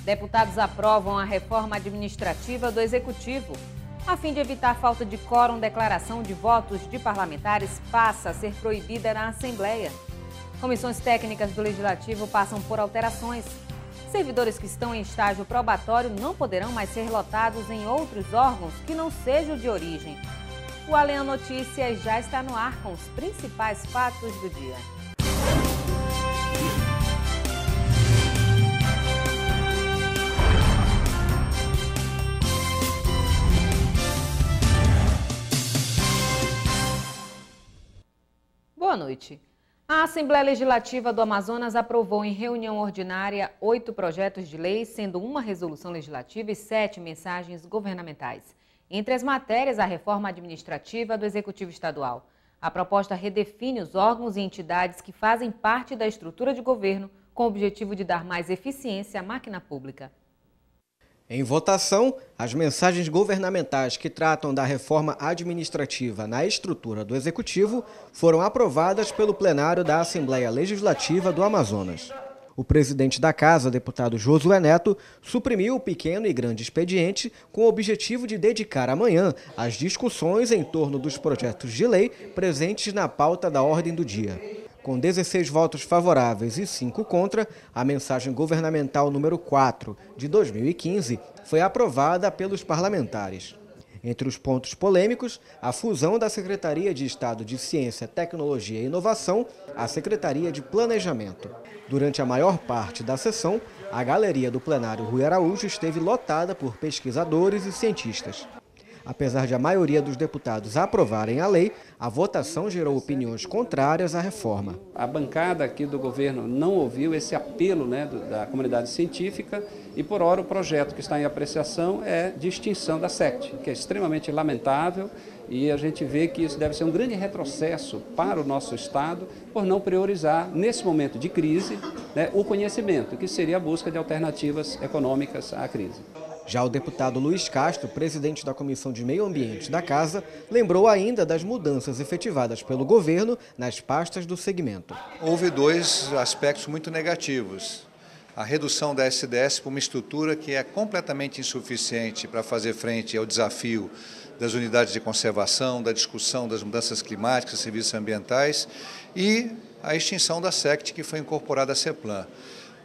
Deputados aprovam a reforma administrativa do Executivo. A fim de evitar falta de quórum, declaração de votos de parlamentares passa a ser proibida na Assembleia. Comissões técnicas do Legislativo passam por alterações. Servidores que estão em estágio probatório não poderão mais ser lotados em outros órgãos que não sejam de origem. O Além Notícias já está no ar com os principais fatos do dia. Boa noite. A Assembleia Legislativa do Amazonas aprovou em reunião ordinária 8 projetos de lei, sendo uma resolução legislativa e 7 mensagens governamentais. Entre as matérias, a reforma administrativa do Executivo Estadual. A proposta redefine os órgãos e entidades que fazem parte da estrutura de governo, com o objetivo de dar mais eficiência à máquina pública. Em votação, as mensagens governamentais que tratam da reforma administrativa na estrutura do Executivo foram aprovadas pelo plenário da Assembleia Legislativa do Amazonas. O presidente da Casa, deputado Josué Neto, suprimiu o pequeno e grande expediente com o objetivo de dedicar amanhã às discussões em torno dos projetos de lei presentes na pauta da ordem do dia. Com 16 votos favoráveis e 5 contra, a mensagem governamental número 4, de 2015, foi aprovada pelos parlamentares. Entre os pontos polêmicos, a fusão da Secretaria de Estado de Ciência, Tecnologia e Inovação à Secretaria de Planejamento. Durante a maior parte da sessão, a galeria do plenário Rui Araújo esteve lotada por pesquisadores e cientistas. Apesar de a maioria dos deputados aprovarem a lei, a votação gerou opiniões contrárias à reforma. A bancada aqui do governo não ouviu esse apelo da comunidade científica e, por hora, o projeto que está em apreciação é de extinção da SECT, que é extremamente lamentável e a gente vê que isso deve ser um grande retrocesso para o nosso Estado por não priorizar, nesse momento de crise, o conhecimento, que seria a busca de alternativas econômicas à crise. Já o deputado Luiz Castro, presidente da Comissão de Meio Ambiente da Casa, lembrou ainda das mudanças efetivadas pelo governo nas pastas do segmento. Houve 2 aspectos muito negativos. A redução da SDS para uma estrutura que é completamente insuficiente para fazer frente ao desafio das unidades de conservação, da discussão das mudanças climáticas, serviços ambientais e a extinção da SECT, que foi incorporada à CEPLAN.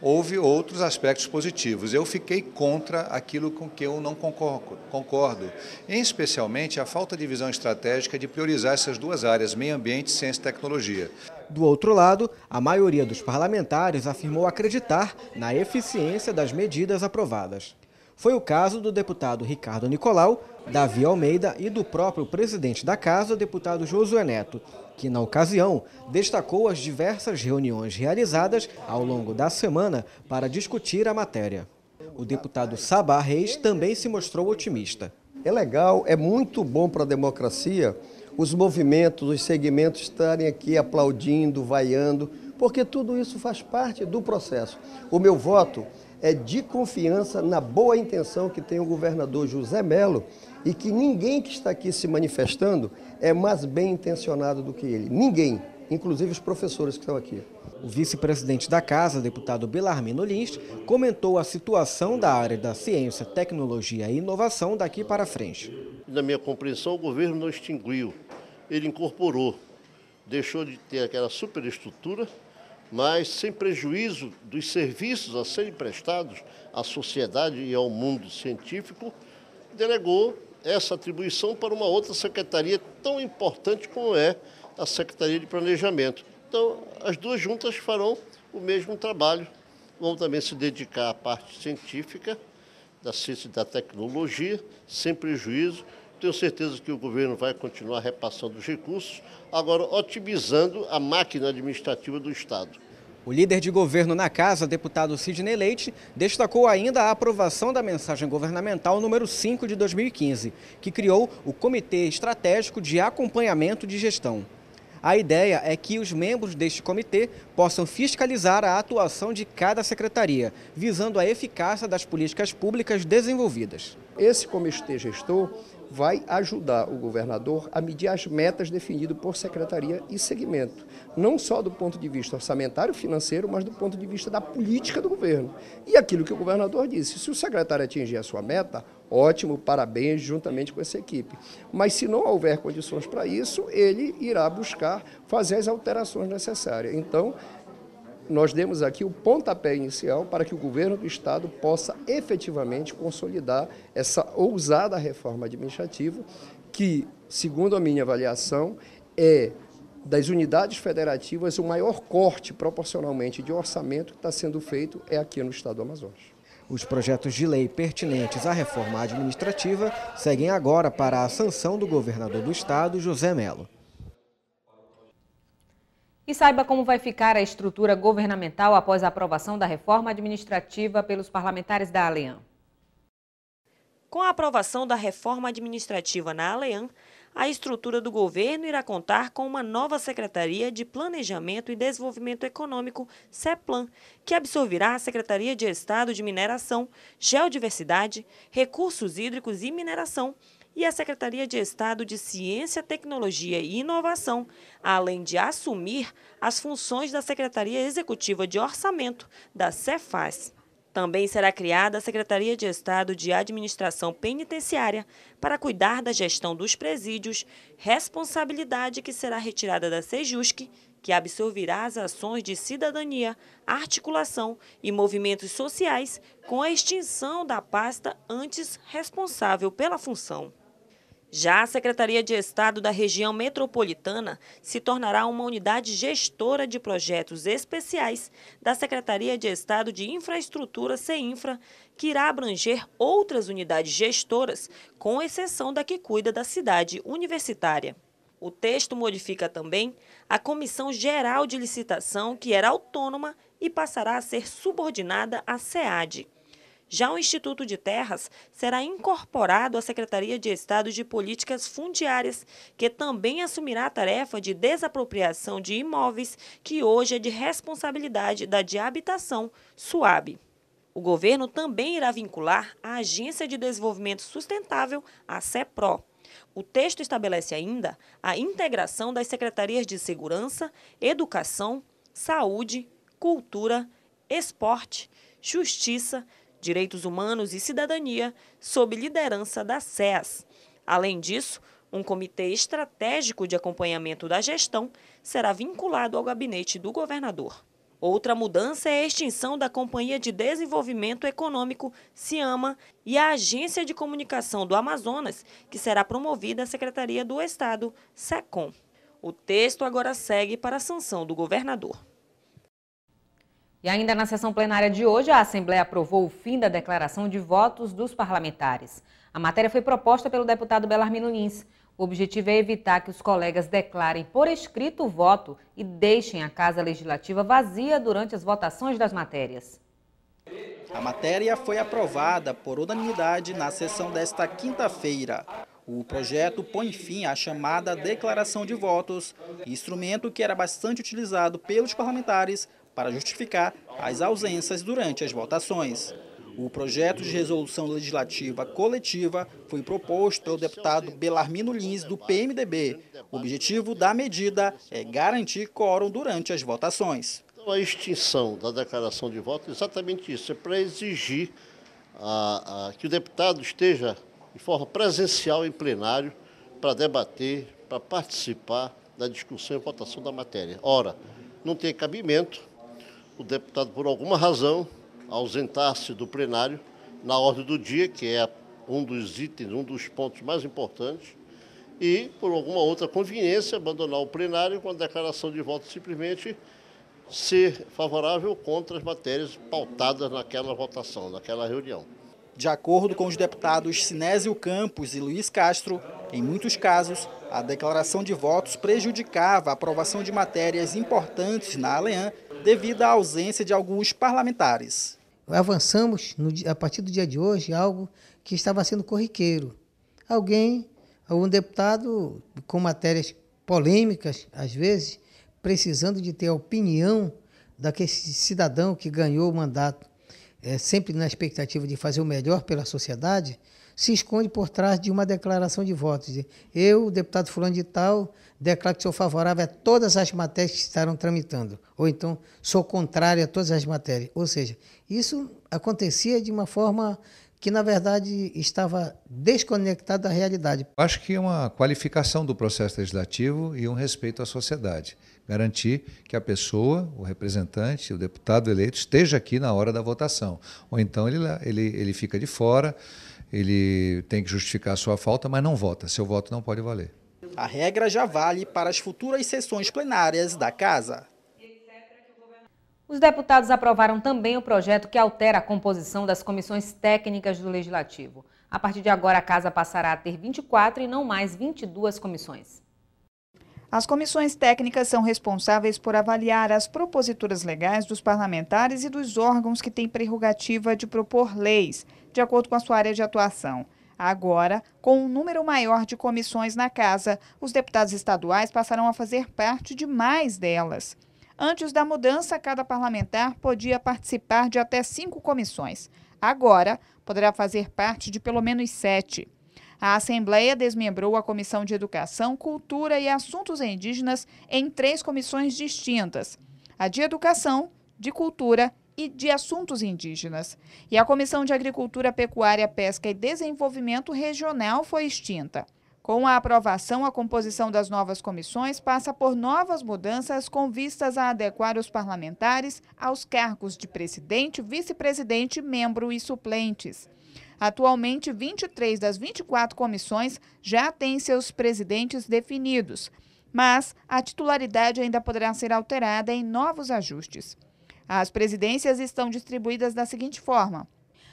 Houve outros aspectos positivos. Eu fiquei contra aquilo com que eu não concordo, especialmente a falta de visão estratégica de priorizar essas 2 áreas, meio ambiente, ciência e tecnologia. Do outro lado, a maioria dos parlamentares afirmou acreditar na eficiência das medidas aprovadas. Foi o caso do deputado Ricardo Nicolau, Davi Almeida e do próprio presidente da Casa, deputado Josué Neto, que, na ocasião, destacou as diversas reuniões realizadas ao longo da semana para discutir a matéria. O deputado Sabá Reis também se mostrou otimista. É legal, é muito bom para a democracia os movimentos, os segmentos estarem aqui aplaudindo, vaiando, porque tudo isso faz parte do processo. O meu voto é de confiança na boa intenção que tem o governador José Mello e que ninguém que está aqui se manifestando é mais bem intencionado do que ele. Ninguém, inclusive os professores que estão aqui. O vice-presidente da Casa, deputado Belarmino Lins, comentou a situação da área da ciência, tecnologia e inovação daqui para frente. Na minha compreensão, o governo não extinguiu, ele incorporou, deixou de ter aquela superestrutura, mas sem prejuízo dos serviços a serem prestados à sociedade e ao mundo científico, delegou essa atribuição para uma outra secretaria tão importante como é a Secretaria de Planejamento. Então, as 2 juntas farão o mesmo trabalho, vão também se dedicar à parte científica, da ciência e da tecnologia, sem prejuízo. Tenho certeza que o governo vai continuar repassando os recursos, agora otimizando a máquina administrativa do Estado. O líder de governo na Casa, deputado Sidney Leite, destacou ainda a aprovação da mensagem governamental número 5 de 2015, que criou o Comitê Estratégico de Acompanhamento de Gestão. A ideia é que os membros deste comitê possam fiscalizar a atuação de cada secretaria, visando a eficácia das políticas públicas desenvolvidas. Esse comitê gestor vai ajudar o governador a medir as metas definidas por secretaria e segmento, não só do ponto de vista orçamentário, financeiro, mas do ponto de vista da política do governo. E aquilo que o governador disse, se o secretário atingir a sua meta, ótimo, parabéns, juntamente com essa equipe. Mas se não houver condições para isso, ele irá buscar fazer as alterações necessárias. Então, nós demos aqui o pontapé inicial para que o governo do Estado possa efetivamente consolidar essa ousada reforma administrativa que, segundo a minha avaliação, é das unidades federativas o maior corte proporcionalmente de orçamento que está sendo feito é aqui no Estado do Amazonas. Os projetos de lei pertinentes à reforma administrativa seguem agora para a sanção do governador do Estado, José Melo. E saiba como vai ficar a estrutura governamental após a aprovação da reforma administrativa pelos parlamentares da ALEAN. Com a aprovação da reforma administrativa na ALEAN, a estrutura do governo irá contar com uma nova Secretaria de Planejamento e Desenvolvimento Econômico, CEPLAN, que absorverá a Secretaria de Estado de Mineração, Geodiversidade, Recursos Hídricos e Mineração, e a Secretaria de Estado de Ciência, Tecnologia e Inovação, além de assumir as funções da Secretaria Executiva de Orçamento, da Cefaz. Também será criada a Secretaria de Estado de Administração Penitenciária para cuidar da gestão dos presídios, responsabilidade que será retirada da Sejusc, que absorverá as ações de cidadania, articulação e movimentos sociais com a extinção da pasta antes responsável pela função. Já a Secretaria de Estado da Região Metropolitana se tornará uma unidade gestora de projetos especiais da Secretaria de Estado de Infraestrutura, CEINFRA, que irá abranger outras unidades gestoras, com exceção da que cuida da cidade universitária. O texto modifica também a Comissão Geral de Licitação, que era autônoma e passará a ser subordinada à SEAD. Já o Instituto de Terras será incorporado à Secretaria de Estado de Políticas Fundiárias, que também assumirá a tarefa de desapropriação de imóveis, que hoje é de responsabilidade da de Habitação, SUAB. O governo também irá vincular a Agência de Desenvolvimento Sustentável, a CEPRO. O texto estabelece ainda a integração das secretarias de Segurança, Educação, Saúde, Cultura, Esporte, Justiça, Direitos Humanos e Cidadania, sob liderança da SEAS. Além disso, um comitê estratégico de acompanhamento da gestão será vinculado ao gabinete do governador. Outra mudança é a extinção da Companhia de Desenvolvimento Econômico, CIAMA, e a Agência de Comunicação do Amazonas, que será promovida à Secretaria do Estado, SECOM. O texto agora segue para a sanção do governador. E ainda na sessão plenária de hoje, a Assembleia aprovou o fim da declaração de votos dos parlamentares. A matéria foi proposta pelo deputado Belarmino Lins. O objetivo é evitar que os colegas declarem por escrito o voto e deixem a Casa Legislativa vazia durante as votações das matérias. A matéria foi aprovada por unanimidade na sessão desta quinta-feira. O projeto põe fim à chamada declaração de votos, instrumento que era bastante utilizado pelos parlamentares para justificar as ausências durante as votações. O projeto de resolução legislativa coletiva foi proposto pelo deputado Belarmino Lins, do PMDB. O objetivo da medida é garantir quórum durante as votações. Então, a extinção da declaração de voto é exatamente isso, é para exigir que o deputado esteja de forma presencial em plenário para debater, para participar da discussão e votação da matéria. Ora, não tem cabimento o deputado, por alguma razão, ausentar-se do plenário na ordem do dia, que é um dos itens, um dos pontos mais importantes, e, por alguma outra conveniência, abandonar o plenário com a declaração de voto simplesmente ser favorável ou contra as matérias pautadas naquela votação, naquela reunião. De acordo com os deputados Sinésio Campos e Luiz Castro, em muitos casos, a declaração de votos prejudicava a aprovação de matérias importantes na ALEAN devido à ausência de alguns parlamentares. Avançamos, a partir do dia de hoje, algo que estava sendo corriqueiro. Algum deputado com matérias polêmicas, às vezes, precisando de ter a opinião daquele cidadão que ganhou o mandato, sempre na expectativa de fazer o melhor pela sociedade, se esconde por trás de uma declaração de votos. Eu, deputado fulano de tal, declaro que sou favorável a todas as matérias que estarão tramitando. Ou então, sou contrário a todas as matérias. Ou seja, isso acontecia de uma forma que, na verdade, estava desconectado da realidade. Acho que é uma qualificação do processo legislativo e um respeito à sociedade. Garantir que a pessoa, o representante, o deputado eleito, esteja aqui na hora da votação. Ou então ele fica de fora, ele tem que justificar a sua falta, mas não vota. Seu voto não pode valer. A regra já vale para as futuras sessões plenárias da Casa. Os deputados aprovaram também o projeto que altera a composição das comissões técnicas do Legislativo. A partir de agora, a Casa passará a ter 24 e não mais 22 comissões. As comissões técnicas são responsáveis por avaliar as proposituras legais dos parlamentares e dos órgãos que têm prerrogativa de propor leis, de acordo com a sua área de atuação. Agora, com um número maior de comissões na Casa, os deputados estaduais passarão a fazer parte de mais delas. Antes da mudança, cada parlamentar podia participar de até 5 comissões. Agora, poderá fazer parte de pelo menos 7. A Assembleia desmembrou a Comissão de Educação, Cultura e Assuntos Indígenas em 3 comissões distintas: a de Educação, de Cultura e de Assuntos Indígenas. E a Comissão de Agricultura, Pecuária, Pesca e Desenvolvimento Regional foi extinta. Com a aprovação, a composição das novas comissões passa por novas mudanças com vistas a adequar os parlamentares aos cargos de presidente, vice-presidente, membro e suplentes. Atualmente, 23 das 24 comissões já têm seus presidentes definidos, mas a titularidade ainda poderá ser alterada em novos ajustes. As presidências estão distribuídas da seguinte forma: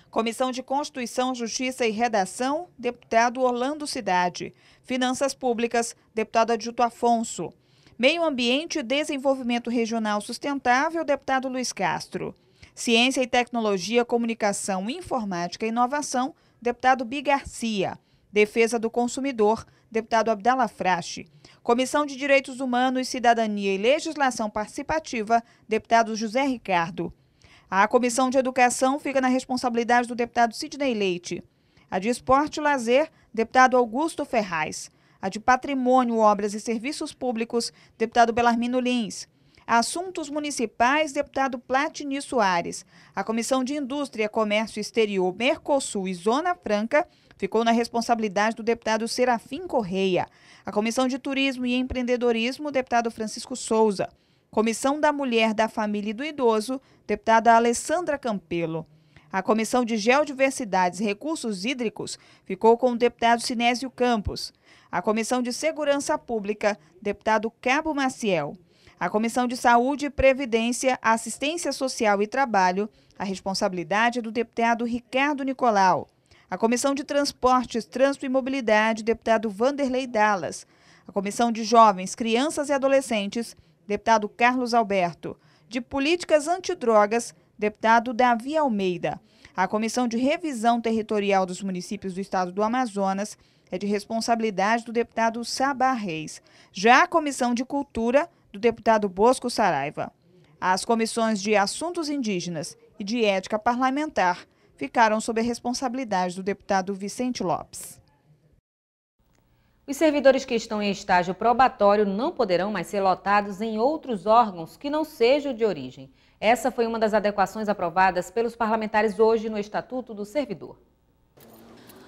Comissão de Constituição, Justiça e Redação, deputado Orlando Cidade. Finanças Públicas, deputado Adjuto Afonso. Meio Ambiente e Desenvolvimento Regional Sustentável, deputado Luiz Castro. Ciência e Tecnologia, Comunicação, Informática e Inovação, deputado Bi Garcia. Defesa do Consumidor, deputado Abdala Frache. Comissão de Direitos Humanos, Cidadania e Legislação Participativa, deputado José Ricardo. A Comissão de Educação fica na responsabilidade do deputado Sidney Leite. A de Esporte e Lazer, deputado Augusto Ferraz. A de Patrimônio, Obras e Serviços Públicos, deputado Belarmino Lins. Assuntos Municipais, deputado Platini Soares. A Comissão de Indústria, Comércio Exterior, Mercosul e Zona Franca ficou na responsabilidade do deputado Serafim Correia. A Comissão de Turismo e Empreendedorismo, deputado Francisco Souza. Comissão da Mulher, da Família e do Idoso, deputada Alessandra Campelo. A Comissão de Geodiversidades e Recursos Hídricos ficou com o deputado Sinésio Campos. A Comissão de Segurança Pública, deputado Cabo Maciel. A Comissão de Saúde e Previdência, Assistência Social e Trabalho, a responsabilidade é do deputado Ricardo Nicolau. A Comissão de Transportes, Trânsito e Mobilidade, deputado Vanderlei Dallas. A Comissão de Jovens, Crianças e Adolescentes, deputado Carlos Alberto. De Políticas Antidrogas, deputado Davi Almeida. A Comissão de Revisão Territorial dos Municípios do Estado do Amazonas é de responsabilidade do deputado Sabá Reis. Já a Comissão de Cultura, do deputado Bosco Saraiva. As comissões de Assuntos Indígenas e de Ética Parlamentar ficaram sob a responsabilidade do deputado Vicente Lopes. Os servidores que estão em estágio probatório não poderão mais ser lotados em outros órgãos que não sejam de origem. Essa foi uma das adequações aprovadas pelos parlamentares hoje no Estatuto do Servidor.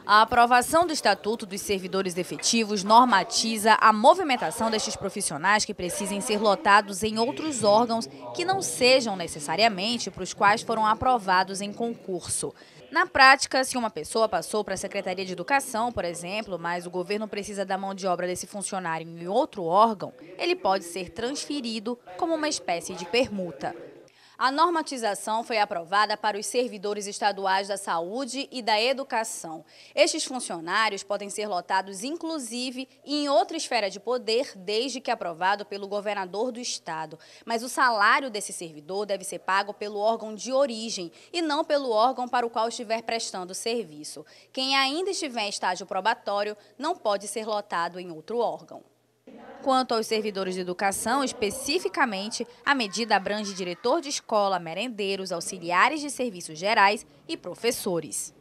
A aprovação do Estatuto dos Servidores Efetivos normatiza a movimentação destes profissionais que precisem ser lotados em outros órgãos que não sejam necessariamente para os quais foram aprovados em concurso. Na prática, se uma pessoa passou para a Secretaria de Educação, por exemplo, mas o governo precisa da mão de obra desse funcionário em outro órgão, ele pode ser transferido como uma espécie de permuta. A normatização foi aprovada para os servidores estaduais da saúde e da educação. Estes funcionários podem ser lotados, inclusive, em outra esfera de poder, desde que aprovado pelo governador do estado. Mas o salário desse servidor deve ser pago pelo órgão de origem e não pelo órgão para o qual estiver prestando serviço. Quem ainda estiver em estágio probatório não pode ser lotado em outro órgão. Quanto aos servidores de educação, especificamente, a medida abrange diretor de escola, merendeiros, auxiliares de serviços gerais e professores.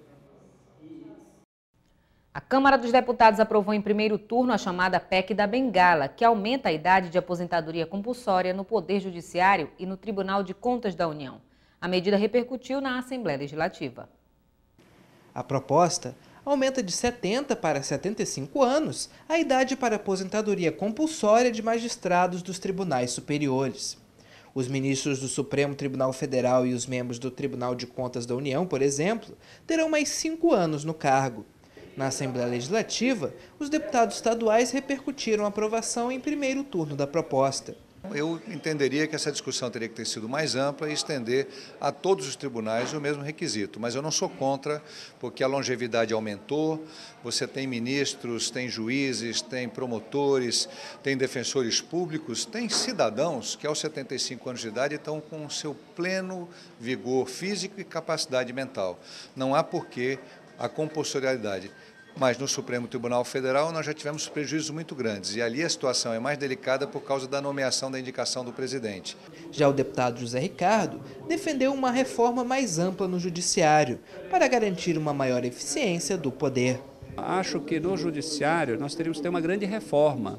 A Câmara dos Deputados aprovou em primeiro turno a chamada PEC da Bengala, que aumenta a idade de aposentadoria compulsória no Poder Judiciário e no Tribunal de Contas da União. A medida repercutiu na Assembleia Legislativa. A proposta aumenta de 70 para 75 anos a idade para aposentadoria compulsória de magistrados dos tribunais superiores. Os ministros do Supremo Tribunal Federal e os membros do Tribunal de Contas da União, por exemplo, terão mais 5 anos no cargo. Na Assembleia Legislativa, os deputados estaduais repercutiram a aprovação em primeiro turno da proposta. Eu entenderia que essa discussão teria que ter sido mais ampla e estender a todos os tribunais o mesmo requisito, mas eu não sou contra, porque a longevidade aumentou, você tem ministros, tem juízes, tem promotores, tem defensores públicos, tem cidadãos que aos 75 anos de idade estão com o seu pleno vigor físico e capacidade mental. Não há porquê a compulsoriedade. Mas no Supremo Tribunal Federal nós já tivemos prejuízos muito grandes e ali a situação é mais delicada por causa da nomeação da indicação do presidente. Já o deputado José Ricardo defendeu uma reforma mais ampla no judiciário para garantir uma maior eficiência do poder. Acho que no judiciário nós teríamos que ter uma grande reforma.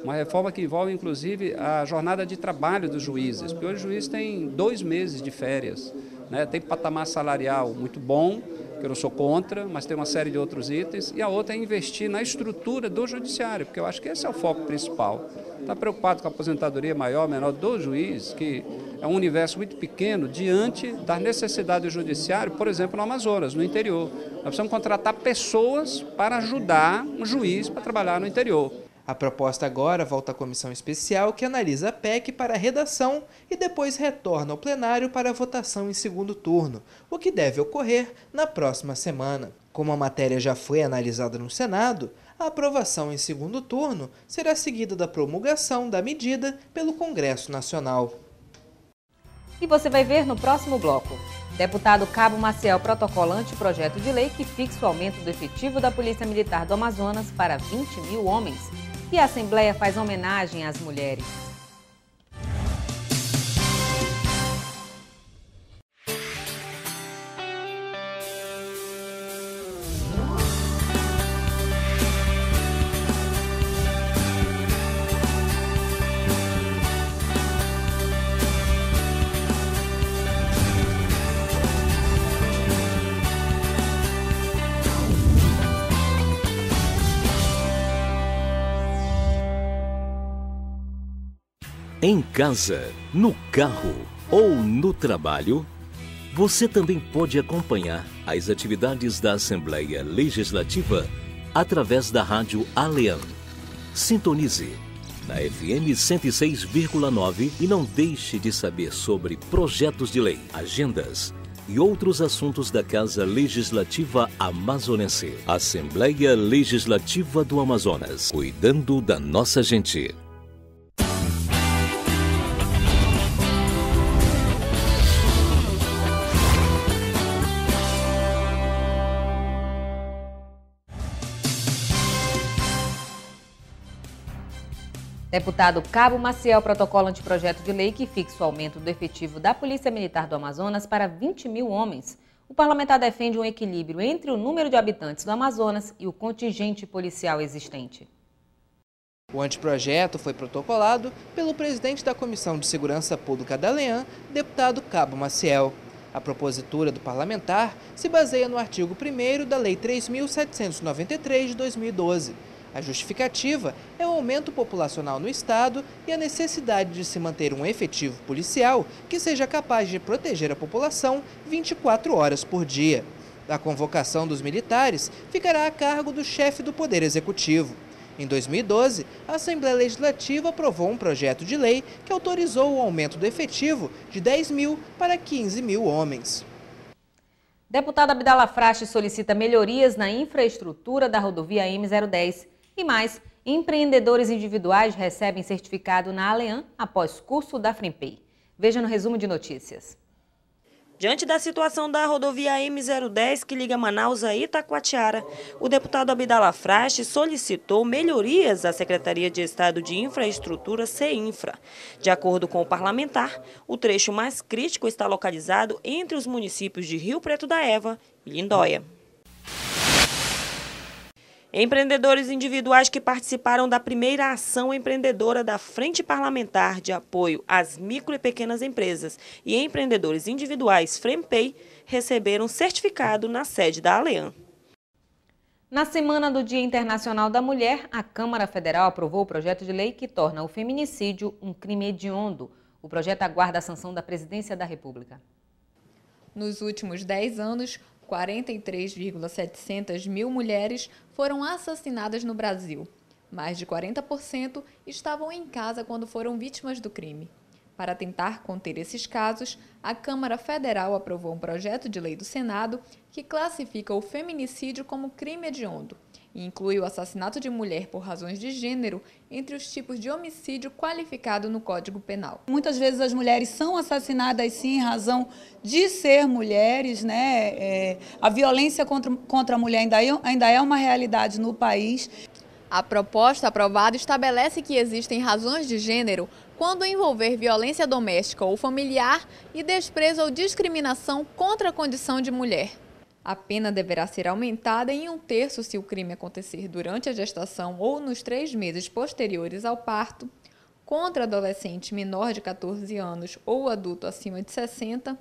Uma reforma que envolve, inclusive, a jornada de trabalho dos juízes, porque hoje o juiz tem 2 meses de férias, né? Tem patamar salarial muito bom, que eu não sou contra, mas tem uma série de outros itens, e a outra é investir na estrutura do judiciário, porque eu acho que esse é o foco principal. Está preocupado com a aposentadoria maior ou menor do juiz, que é um universo muito pequeno diante da necessidade do judiciário, por exemplo, no Amazonas, no interior. Nós precisamos contratar pessoas para ajudar um juiz para trabalhar no interior. A proposta agora volta à comissão especial que analisa a PEC para a redação e depois retorna ao plenário para a votação em segundo turno, o que deve ocorrer na próxima semana. Como a matéria já foi analisada no Senado, a aprovação em segundo turno será seguida da promulgação da medida pelo Congresso Nacional. E você vai ver no próximo bloco. Deputado Cabo Maciel protocola anteprojeto de lei que fixa o aumento do efetivo da Polícia Militar do Amazonas para 20 mil homens. E a Assembleia faz homenagem às mulheres. Em casa, no carro ou no trabalho, você também pode acompanhar as atividades da Assembleia Legislativa através da Rádio Alean. Sintonize na FM 106,9 e não deixe de saber sobre projetos de lei, agendas e outros assuntos da Casa Legislativa Amazonense. Assembleia Legislativa do Amazonas, cuidando da nossa gente. Deputado Cabo Maciel protocola anteprojeto de lei que fixa o aumento do efetivo da Polícia Militar do Amazonas para 20 mil homens. O parlamentar defende um equilíbrio entre o número de habitantes do Amazonas e o contingente policial existente. O anteprojeto foi protocolado pelo presidente da Comissão de Segurança Pública da Alean, deputado Cabo Maciel. A propositura do parlamentar se baseia no artigo 1º da Lei 3.793 de 2012. A justificativa é o aumento populacional no estado e a necessidade de se manter um efetivo policial que seja capaz de proteger a população 24 horas por dia. A convocação dos militares ficará a cargo do chefe do Poder Executivo. Em 2012, a Assembleia Legislativa aprovou um projeto de lei que autorizou o aumento do efetivo de 10 mil para 15 mil homens. Deputado Abdala Frache solicita melhorias na infraestrutura da rodovia M010. E mais, empreendedores individuais recebem certificado na Alean após curso da Frempay. Veja no resumo de notícias. Diante da situação da rodovia M010 que liga Manaus a Itacoatiara, o deputado Abdala Frache solicitou melhorias à Secretaria de Estado de Infraestrutura, CEINFRA. De acordo com o parlamentar, o trecho mais crítico está localizado entre os municípios de Rio Preto da Eva e Lindóia. Empreendedores individuais que participaram da primeira ação empreendedora da Frente Parlamentar de Apoio às Micro e Pequenas Empresas e empreendedores individuais FREMPEI receberam certificado na sede da ALEAN. Na semana do Dia Internacional da Mulher, a Câmara Federal aprovou o projeto de lei que torna o feminicídio um crime hediondo. O projeto aguarda a sanção da Presidência da República. Nos últimos 10 anos, 43,700 mil mulheres foram assassinadas no Brasil. Mais de 40% estavam em casa quando foram vítimas do crime. Para tentar conter esses casos, a Câmara Federal aprovou um projeto de lei do Senado que classifica o feminicídio como crime hediondo e inclui o assassinato de mulher por razões de gênero entre os tipos de homicídio qualificado no Código Penal. Muitas vezes as mulheres são assassinadas sim em razão de ser mulheres, né? A violência contra a mulher ainda é uma realidade no país. A proposta aprovada estabelece que existem razões de gênero quando envolver violência doméstica ou familiar e desprezo ou discriminação contra a condição de mulher. A pena deverá ser aumentada em 1/3 se o crime acontecer durante a gestação ou nos 3 meses posteriores ao parto, contra adolescente menor de 14 anos ou adulto acima de 60,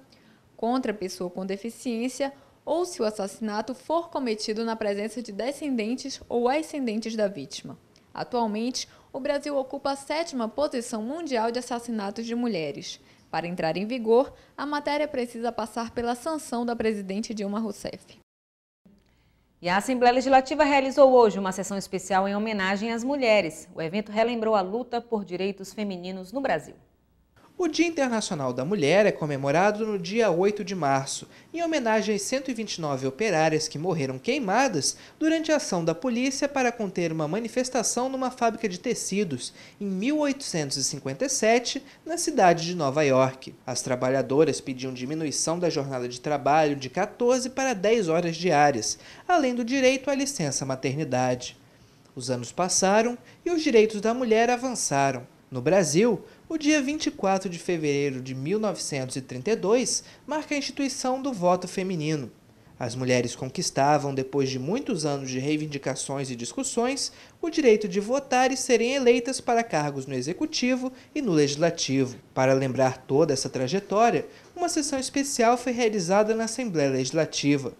contra pessoa com deficiência ou se o assassinato for cometido na presença de descendentes ou ascendentes da vítima. Atualmente, o Brasil ocupa a 7ª posição mundial de assassinatos de mulheres. Para entrar em vigor, a matéria precisa passar pela sanção da presidente Dilma Rousseff. E a Assembleia Legislativa realizou hoje uma sessão especial em homenagem às mulheres. O evento relembrou a luta por direitos femininos no Brasil. O Dia Internacional da Mulher é comemorado no dia 8 de março, em homenagem às 129 operárias que morreram queimadas durante a ação da polícia para conter uma manifestação numa fábrica de tecidos, em 1857, na cidade de Nova York. As trabalhadoras pediam diminuição da jornada de trabalho de 14 para 10 horas diárias, além do direito à licença maternidade. Os anos passaram e os direitos da mulher avançaram. No Brasil, o dia 24 de fevereiro de 1932 marca a instituição do voto feminino. As mulheres conquistavam, depois de muitos anos de reivindicações e discussões, o direito de votar e serem eleitas para cargos no Executivo e no Legislativo. Para lembrar toda essa trajetória, uma sessão especial foi realizada na Assembleia Legislativa.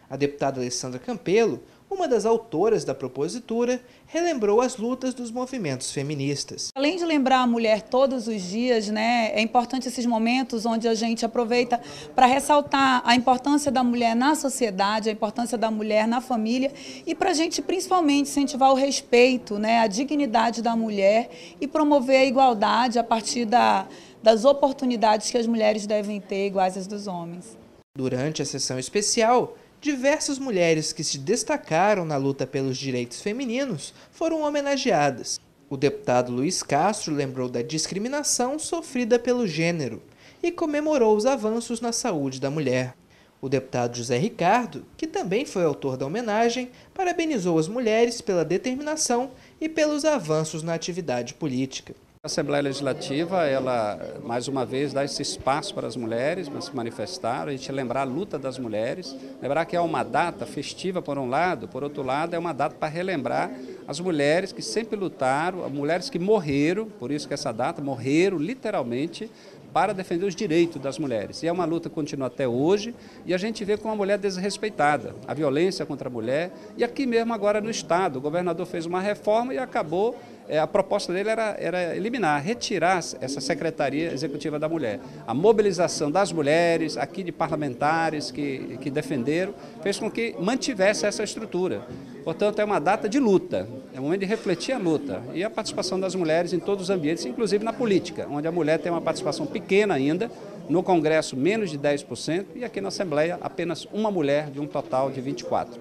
A deputada Alessandra Campelo, uma das autoras da propositura, relembrou as lutas dos movimentos feministas. Além de lembrar a mulher todos os dias, né, é importante esses momentos onde a gente aproveita para ressaltar a importância da mulher na sociedade, a importância da mulher na família e para a gente principalmente incentivar o respeito, né, a dignidade da mulher e promover a igualdade a partir das oportunidades que as mulheres devem ter iguais às dos homens. Durante a sessão especial, diversas mulheres que se destacaram na luta pelos direitos femininos foram homenageadas. O deputado Luiz Castro lembrou da discriminação sofrida pelo gênero e comemorou os avanços na saúde da mulher. O deputado José Ricardo, que também foi autor da homenagem, parabenizou as mulheres pela determinação e pelos avanços na atividade política. A Assembleia Legislativa, ela, mais uma vez, dá esse espaço para as mulheres, para se manifestar, a gente lembrar a luta das mulheres, lembrar que é uma data festiva por um lado, por outro lado é uma data para relembrar as mulheres que sempre lutaram, as mulheres que morreram, por isso que essa data, morreram literalmente, para defender os direitos das mulheres. E é uma luta que continua até hoje e a gente vê como a mulher desrespeitada, a violência contra a mulher. E aqui mesmo agora no Estado, o governador fez uma reforma e acabou, a proposta dele era eliminar, retirar essa Secretaria Executiva da Mulher. A mobilização das mulheres, aqui de parlamentares que defenderam, fez com que mantivesse essa estrutura. Portanto, é uma data de luta, é um momento de refletir a luta e a participação das mulheres em todos os ambientes, inclusive na política, onde a mulher tem uma participação pequena ainda, no Congresso menos de 10% e aqui na Assembleia apenas uma mulher de um total de 24.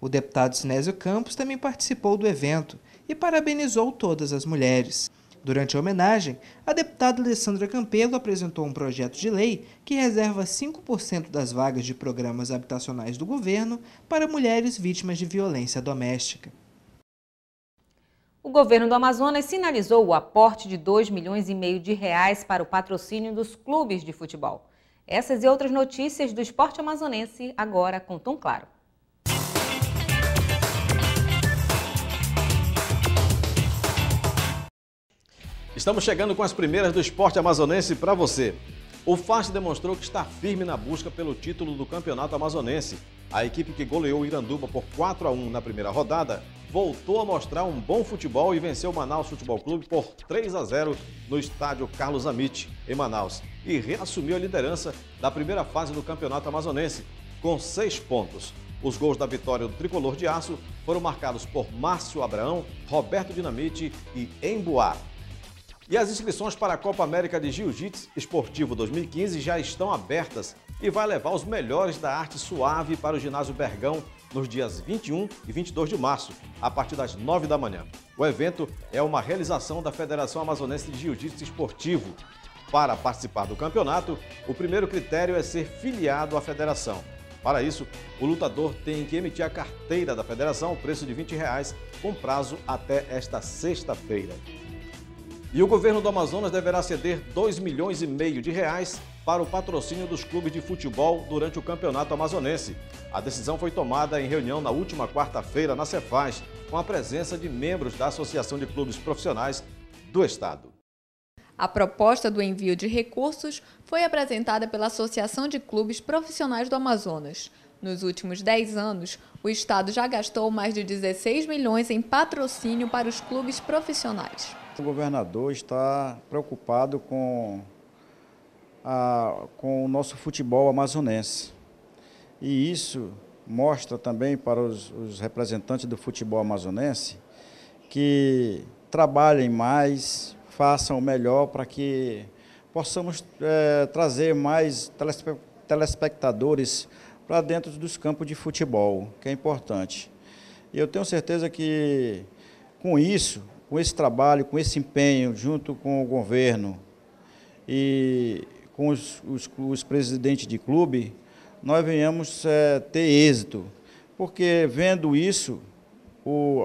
O deputado Sinésio Campos também participou do evento e parabenizou todas as mulheres. Durante a homenagem, a deputada Alessandra Campelo apresentou um projeto de lei que reserva 5% das vagas de programas habitacionais do governo para mulheres vítimas de violência doméstica. O governo do Amazonas sinalizou o aporte de R$2,5 milhões para o patrocínio dos clubes de futebol. Essas e outras notícias do esporte amazonense agora com Tom Claro. Estamos chegando com as primeiras do esporte amazonense para você. O FAST demonstrou que está firme na busca pelo título do Campeonato Amazonense. A equipe que goleou o Iranduba por 4-1 na primeira rodada voltou a mostrar um bom futebol e venceu o Manaus Futebol Clube por 3-0 no estádio Carlos Amit, em Manaus, e reassumiu a liderança da primeira fase do Campeonato Amazonense, com 6 pontos. Os gols da vitória do Tricolor de Aço foram marcados por Márcio Abraão, Roberto Dinamite e Emboá. E as inscrições para a Copa América de Jiu-Jitsu Esportivo 2015 já estão abertas e vai levar os melhores da arte suave para o ginásio Bergão nos dias 21 e 22 de março, a partir das 9 da manhã. O evento é uma realização da Federação Amazonense de Jiu-Jitsu Esportivo. Para participar do campeonato, o primeiro critério é ser filiado à federação. Para isso, o lutador tem que emitir a carteira da federação ao preço de R$20, com prazo até esta sexta-feira. E o governo do Amazonas deverá ceder R$2,5 milhões para o patrocínio dos clubes de futebol durante o Campeonato Amazonense. A decisão foi tomada em reunião na última quarta-feira na Cefaz, com a presença de membros da Associação de Clubes Profissionais do Estado. A proposta do envio de recursos foi apresentada pela Associação de Clubes Profissionais do Amazonas. Nos últimos 10 anos, o Estado já gastou mais de 16 milhões em patrocínio para os clubes profissionais. O governador está preocupado com o nosso futebol amazonense. E isso mostra também para os representantes do futebol amazonense que trabalhem mais, façam o melhor para que possamos trazer mais telespectadores para dentro dos campos de futebol, que é importante. E eu tenho certeza que com isso, com esse trabalho, com esse empenho, junto com o governo e com os presidentes de clube, nós venhamos ter êxito. Porque vendo isso, o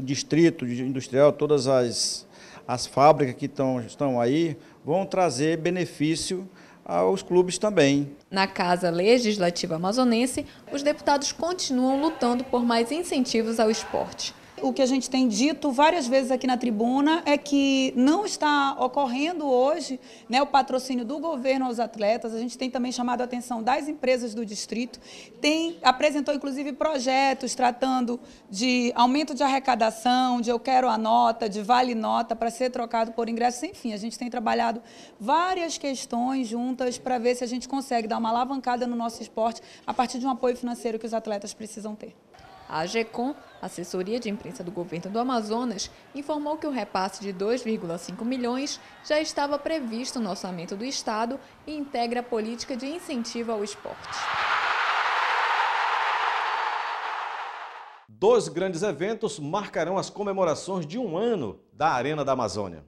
distrito industrial, todas as fábricas que estão aí, vão trazer benefício aos clubes também. Na Casa Legislativa Amazonense, os deputados continuam lutando por mais incentivos ao esporte. O que a gente tem dito várias vezes aqui na tribuna é que não está ocorrendo hoje, né, o patrocínio do governo aos atletas. A gente tem também chamado a atenção das empresas do distrito. Apresentou, inclusive, projetos tratando de aumento de arrecadação, de eu quero a nota, de vale nota para ser trocado por ingressos. Enfim, a gente tem trabalhado várias questões juntas para ver se a gente consegue dar uma alavancada no nosso esporte a partir de um apoio financeiro que os atletas precisam ter. A AGECOM, assessoria de imprensa do governo do Amazonas, informou que o repasse de 2,5 milhões já estava previsto no orçamento do Estado e integra a política de incentivo ao esporte. 2 grandes eventos marcarão as comemorações de 1 ano da Arena da Amazônia.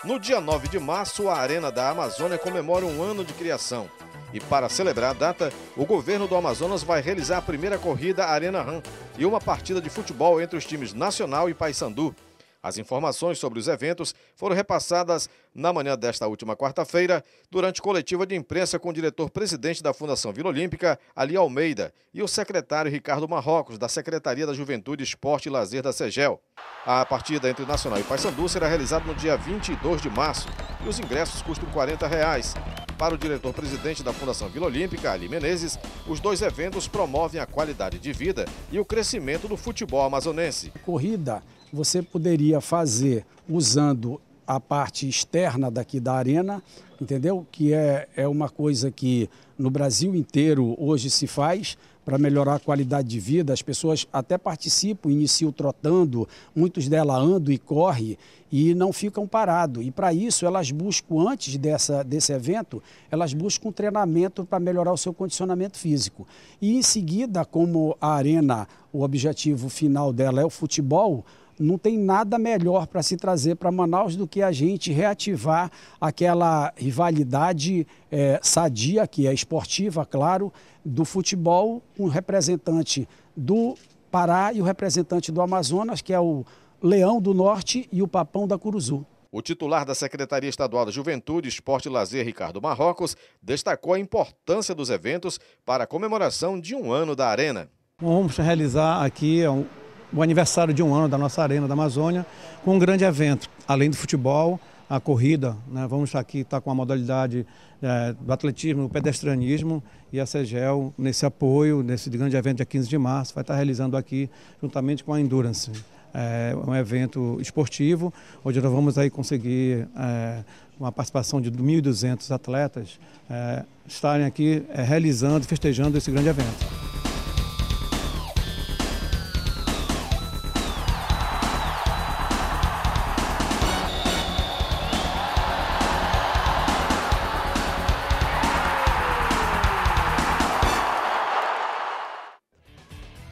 No dia 9 de março, a Arena da Amazônia comemora 1 ano de criação. E para celebrar a data, o governo do Amazonas vai realizar a primeira corrida Arena Run e uma partida de futebol entre os times Nacional e Paysandu. As informações sobre os eventos foram repassadas na manhã desta última quarta-feira, durante coletiva de imprensa com o diretor-presidente da Fundação Vila Olímpica, Ali Almeida, e o secretário Ricardo Marrocos, da Secretaria da Juventude, Esporte e Lazer da SEGEL. A partida entre Nacional e Paysandu será realizada no dia 22 de março e os ingressos custam R$40. Para o diretor-presidente da Fundação Vila Olímpica, Ali Menezes, os 2 eventos promovem a qualidade de vida e o crescimento do futebol amazonense. Corrida você poderia fazer usando a parte externa daqui da arena, entendeu? Que é uma coisa que no Brasil inteiro hoje se faz para melhorar a qualidade de vida. As pessoas até participam, iniciam trotando, muitos delas andam e correm e não ficam parados. E para isso elas buscam, antes desse evento, elas buscam um treinamento para melhorar o seu condicionamento físico. E em seguida, como a arena, o objetivo final dela é o futebol, não tem nada melhor para se trazer para Manaus do que a gente reativar aquela rivalidade sadia, que é esportiva, claro, do futebol, com o representante do Pará e o representante do Amazonas, que é o Leão do Norte e o Papão da Curuzu. O titular da Secretaria Estadual da Juventude, Esporte e Lazer, Ricardo Marrocos, destacou a importância dos eventos para a comemoração de 1 ano da Arena. Vamos realizar aqui o aniversário de 1 ano da nossa Arena da Amazônia, com um grande evento, além do futebol, a corrida, né? Vamos estar com a modalidade do atletismo, do pedestrianismo, e a CEGEL, nesse apoio, nesse grande evento dia 15 de março, vai estar realizando aqui, juntamente com a Endurance. É um evento esportivo, onde nós vamos aí conseguir uma participação de 1.200 atletas estarem aqui realizando, festejando esse grande evento.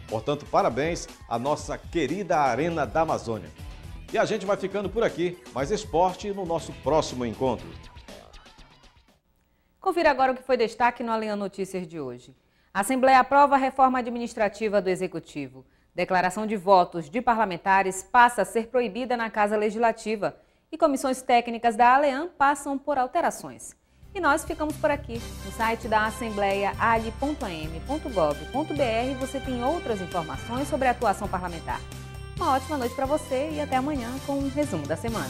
Portanto, parabéns à nossa querida Arena da Amazônia. E a gente vai ficando por aqui, mais esporte no nosso próximo encontro. Confira agora o que foi destaque no Alean Notícias de hoje. A Assembleia aprova a reforma administrativa do Executivo. Declaração de votos de parlamentares passa a ser proibida na Casa Legislativa. E comissões técnicas da Alean passam por alterações. E nós ficamos por aqui. No site da Assembleia, ali.am.gov.br, você tem outras informações sobre a atuação parlamentar. Uma ótima noite para você e até amanhã com um resumo da semana.